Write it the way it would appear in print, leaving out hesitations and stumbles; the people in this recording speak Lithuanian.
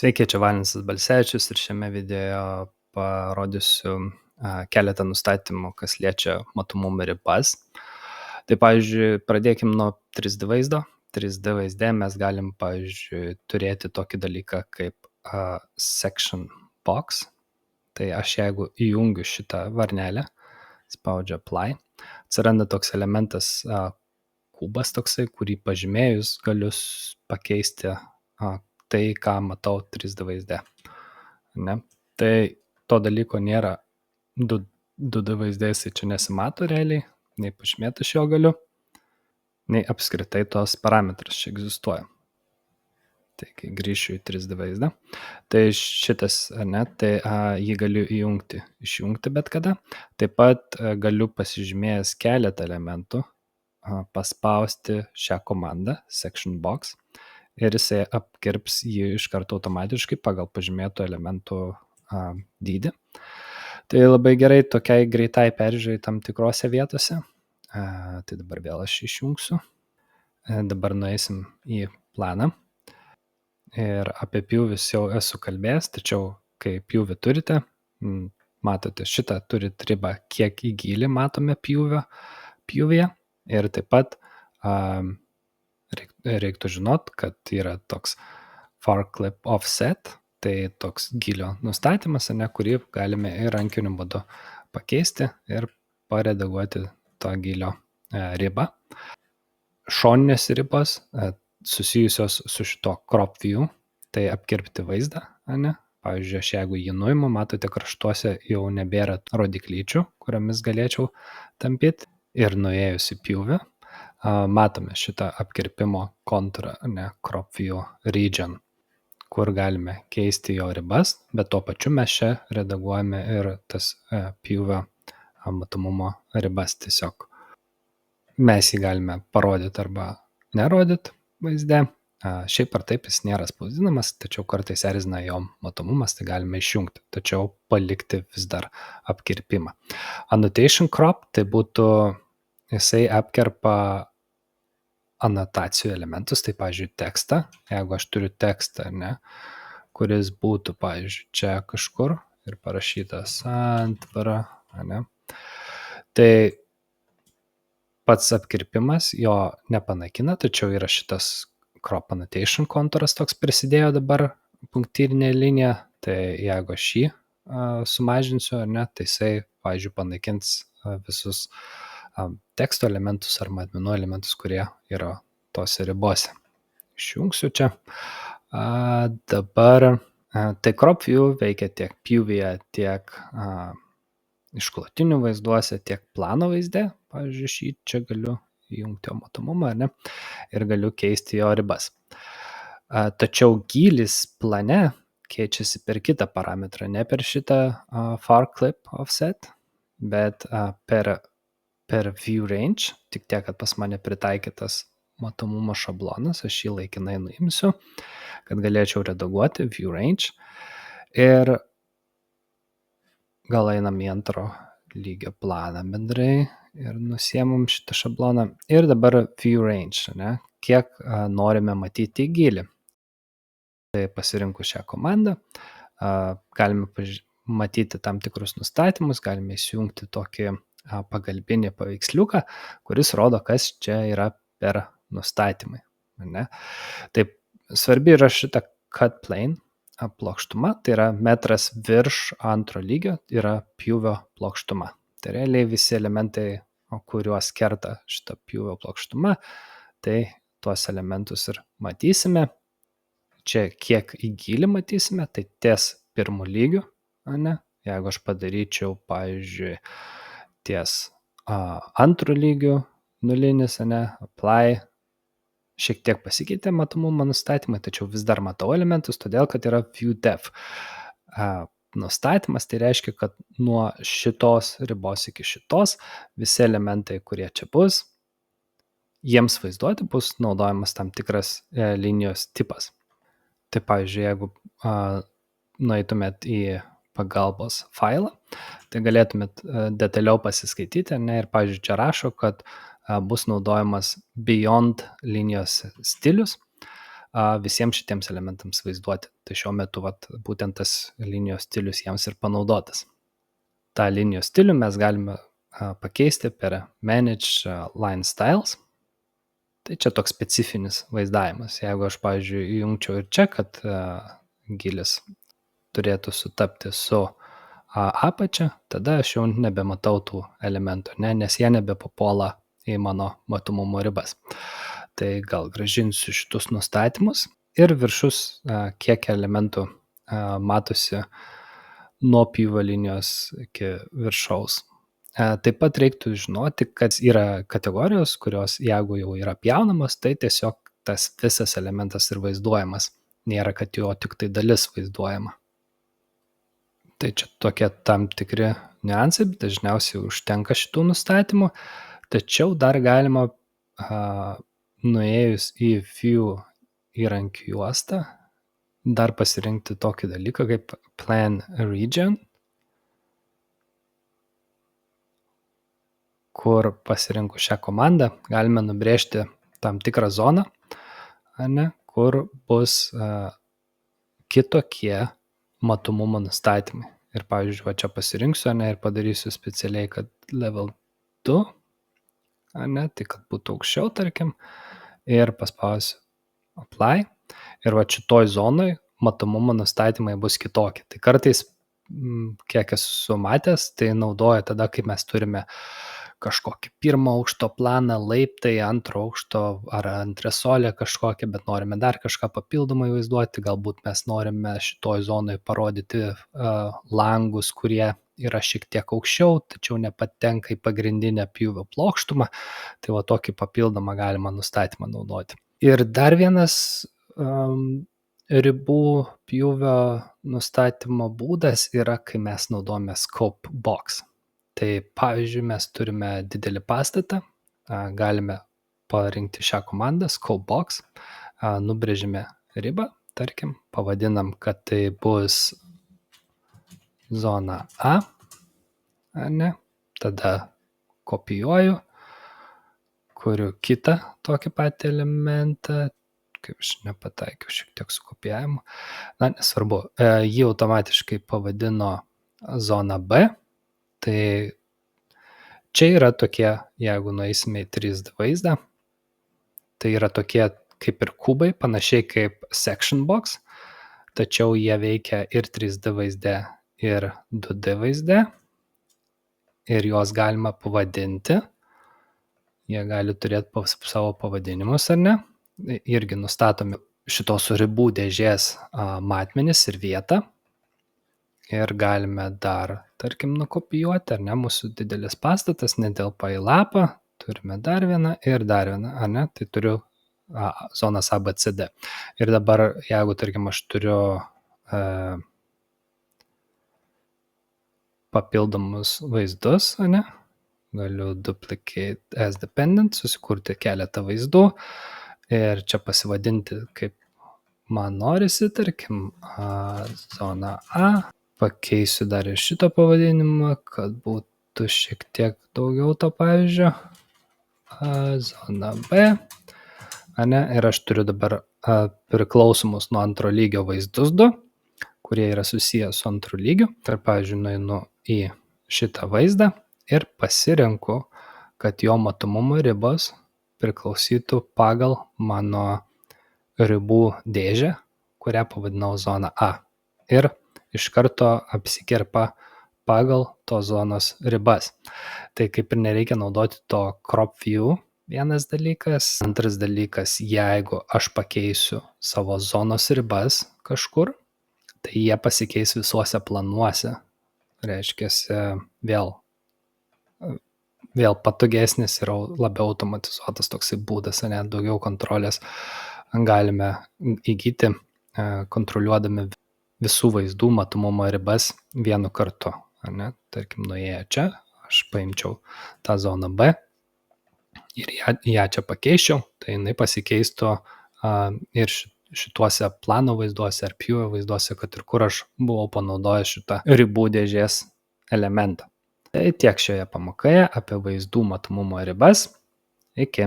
Sveiki, čia Valinsas Balsevičius ir šiame video parodysiu keletą nustatymų, kas liečia matomumą ribas. Tai pavyzdžiui, pradėkim nuo 3D vaizdo. 3D vaizde mes galim, pavyzdžiui, turėti tokį dalyką kaip section box. Tai aš jeigu įjungiu šitą varnelę, spaudžiu apply, atsiranda toks elementas kubas toksai, kurį pažymėjus galiu pakeisti tai, ką matau 3D vaizde. Ne? Tai to dalyko nėra 2D vaizdais, tai čia nesimato realiai, nei pažymėti aš jo galiu, nei apskritai tos parametras čia egzistuoja. Tai kai grįšiu į 3D vaizdą, tai šitas, tai jį galiu išjungti bet kada. Taip pat galiu pasižymėjęs keletą elementų paspausti šią komandą, section box, ir jisai apkirps jį iš karto automatiškai pagal pažymėtų elementų dydį. Tai labai gerai tokiai greitai peržiūrai tam tikrose vietose. Tai dabar vėl aš išjungsiu. Dabar nueisim į planą. Ir apie pjūvius jau esu kalbėjęs, tačiau kai pjūvį turite, matote šitą turit ribą, kiek į gylį matome pjūvyje. Ir taip pat reiktų žinot, kad yra toks far clip offset, tai toks gylio nustatymas, kurį galime ir rankiniu būdu pakeisti ir paredaguoti tą gylio ribą. Šoninės ribos susijusios su šito crop view, tai apkirpti vaizdą, Pavyzdžiui, aš jeigu jį nuimu, matote, kraštuose jau nebėra rodiklyčių, kuriomis galėčiau tampyti. Ir nuėjus į pjūvį, matome šitą apkirpimo kontūrą, crop view region, kur galime keisti jo ribas, bet tuo pačiu mes čia redaguojame ir tas pjūvio matomumo ribas tiesiog. Mes jį galime parodyti arba nerodyti vaizde. Šiaip ar taip jis nėra spausdinamas, tačiau kartais erzina jo matomumas, tai galime išjungti, tačiau palikti vis dar apkirpimą. Annotation crop, tai būtų, jisai apkerpa anotacijų elementus, tai pavyzdžiui tekstą, jeigu aš turiu tekstą, kuris būtų, pavyzdžiui, čia kažkur ir parašyta santvara, tai pats apkirpimas jo nepanakina, tačiau yra šitas crop annotation kontūras toks prisidėjo dabar punktyrinė linija, tai jeigu aš jį sumažinsiu, tai jisai, pavyzdžiui, panaikins visus teksto elementus ar matmenų elementus, kurie yra tose ribose. Išjungsiu čia. Dabar tai crop view veikia tiek pjūvyje, tiek išklotinių vaizduose, tiek plano vaizde. Pavyzdžiui, šį čia galiu įjungti jo matomumą, ir galiu keisti jo ribas. Tačiau gylis plane keičiasi per kitą parametrą, ne per šitą far clip offset, bet per view range, tik tiek, kad pas mane pritaikytas matomumo šablonas, aš jį laikinai nuimsiu, kad galėčiau redaguoti view range, ir gal einam į antro lygio planą bendrai ir nusiemam šitą šabloną. Ir dabar view range, kiek norime matyti į gylį. Tai pasirinku šią komandą, galime matyti tam tikrus nustatymus, galime įsijungti tokį pagalbinį paveiksliuką, kuris rodo, kas čia yra per nustatymai. Taip, svarbi yra šita cut plane plokštuma, tai yra metras virš antro lygio, yra pjūvio plokštuma. Tai realiai visi elementai, kuriuos kerta šitą pjūvio plokštuma, tai tuos elementus ir matysime. Čia kiek į gylį matysime, tai ties pirmų lygių, jeigu aš padaryčiau, pavyzdžiui, ties antrų lygių nulinis, apply, šiek tiek pasikeitė matomumo nustatymai, tačiau vis dar matau elementus, todėl kad yra view depth nustatymas, tai reiškia, kad nuo šitos ribos iki šitos visi elementai, kurie čia bus, jiems vaizduoti bus naudojamas tam tikras linijos tipas. Tai pavyzdžiui, jeigu nueitumėt į pagalbos failą, tai galėtumėt detaliau pasiskaityti, ir pavyzdžiui, čia rašo, kad bus naudojamas beyond linijos stilius. visiems šitiems elementams vaizduoti. Tai šiuo metu būtent tas linijos stilius jiems ir panaudotas. tą linijos stilių mes galime pakeisti per Manage Line Styles. Tai čia toks specifinis vaizdavimas. Jeigu aš, pavyzdžiui, įjungčiau ir čia, kad gilis turėtų sutapti su apačia, tada aš jau nebematau tų elementų, nes jie nebepapuola į mano matomumo ribas. Tai gal grąžinsiu šitus nustatymus ir viršus, kiek elementų matosi nuo pjūvio linijos iki viršaus. Taip pat reiktų žinoti, kad yra kategorijos, kurios jeigu jau yra pjaunamas, tai tiesiog tas visas elementas ir vaizduojamas. Nėra, kad jo tik tai dalis vaizduojama. Tai čia tokie tam tikri niuansai, bet dažniausiai užtenka šitų nustatymų. Tačiau dar galima nuėjus į View įrankių juostą, dar pasirinkti tokį dalyką kaip Plan Region, kur pasirinkus šią komandą galime nubrėžti tam tikrą zoną, kur bus kitokie matomumo nustatymai. Ir pavyzdžiui, čia pasirinksiu ir padarysiu specialiai, kad level 2, tai kad būtų aukščiau, tarkim, ir paspausiu Apply. Ir šitoj zonoj matomumo nustatymai bus kitokie. Tai kartais, kiek esu matęs, tai naudoja tada, kai mes turime kažkokį pirmo aukšto planą, laiptai, antro aukšto ar antresolę kažkokią, bet norime dar kažką papildomai vaizduoti. Galbūt mes norime šitoj zonai parodyti langus, kurie yra šiek tiek aukščiau, tačiau nepatenka į pagrindinę pjūvio plokštumą. Tai tokį papildomą galima nustatymą naudoti. Ir dar vienas ribų pjūvio nustatymo būdas yra, kai mes naudojame Scope Box. Tai pavyzdžiui, mes turime didelį pastatą, galime parinkti šią komandą Scope Box, nubrėžime ribą, tarkim, pavadinam, kad tai bus zona A, tada kopijuoju, kuriu kitą tokį patį elementą, kaip aš nepataikiau šiek tiek su kopijavimu, nesvarbu, jį automatiškai pavadino zona B, tai čia yra tokie, jeigu nueisime į 3D vaizdą, tai yra tokie kaip ir kubai, panašiai kaip Section Box, tačiau jie veikia ir 3D vaizde, ir 2D vaizde, ir juos galima pavadinti. Jie gali turėti savo pavadinimus, ar ne? Irgi nustatomi šitos ribų dėžės matmenis ir vietą. Ir galime dar, tarkim, nukopijuoti, ar ne? Mūsų didelis pastatas netelpa į lapą. Turime dar vieną ir dar vieną, ar ne? Tai turiu zonas ABCD. Ir dabar, jeigu, tarkim, aš turiu papildomus vaizdus, ar ne? Galiu duplicate as dependent, susikurti keletą vaizdų ir čia pasivadinti, kaip man norisi, tarkim, zona A. Pakeisiu dar ir šito pavadinimą, kad būtų šiek tiek daugiau to pavyzdžio. Zona B. Ir aš turiu dabar priklausomus nuo antro lygio vaizdus 2, kurie yra susiję su antru lygiu. Ir, pavyzdžiui, nueinu į šitą vaizdą ir pasirenku, kad jo matomumo ribos priklausytų pagal mano ribų dėžę, kurią pavadinau zona A. Ir iš karto apsikerpa pagal tos zonos ribas. Tai kaip ir nereikia naudoti to crop view, vienas dalykas. Antras dalykas, jeigu aš pakeisiu savo zonos ribas kažkur, tai jie pasikeis visuose planuose. Reiškiasi vėl patogesnis ir labiau automatizuotas toksai būdas, net daugiau kontrolės galime įgyti, kontroliuodami visų vaizdų matomumo ribas vienu kartu. Tarkim, nuėję čia, aš paimčiau tą zoną B ir ją čia pakeičiau, tai jinai pasikeistų ir šituose plano vaizduose ar pjūvio vaizduose, kad ir kur aš buvau panaudojęs šitą ribų dėžės elementą. Tai tiek šioje pamokoje apie vaizdų matomumo ribas. Iki.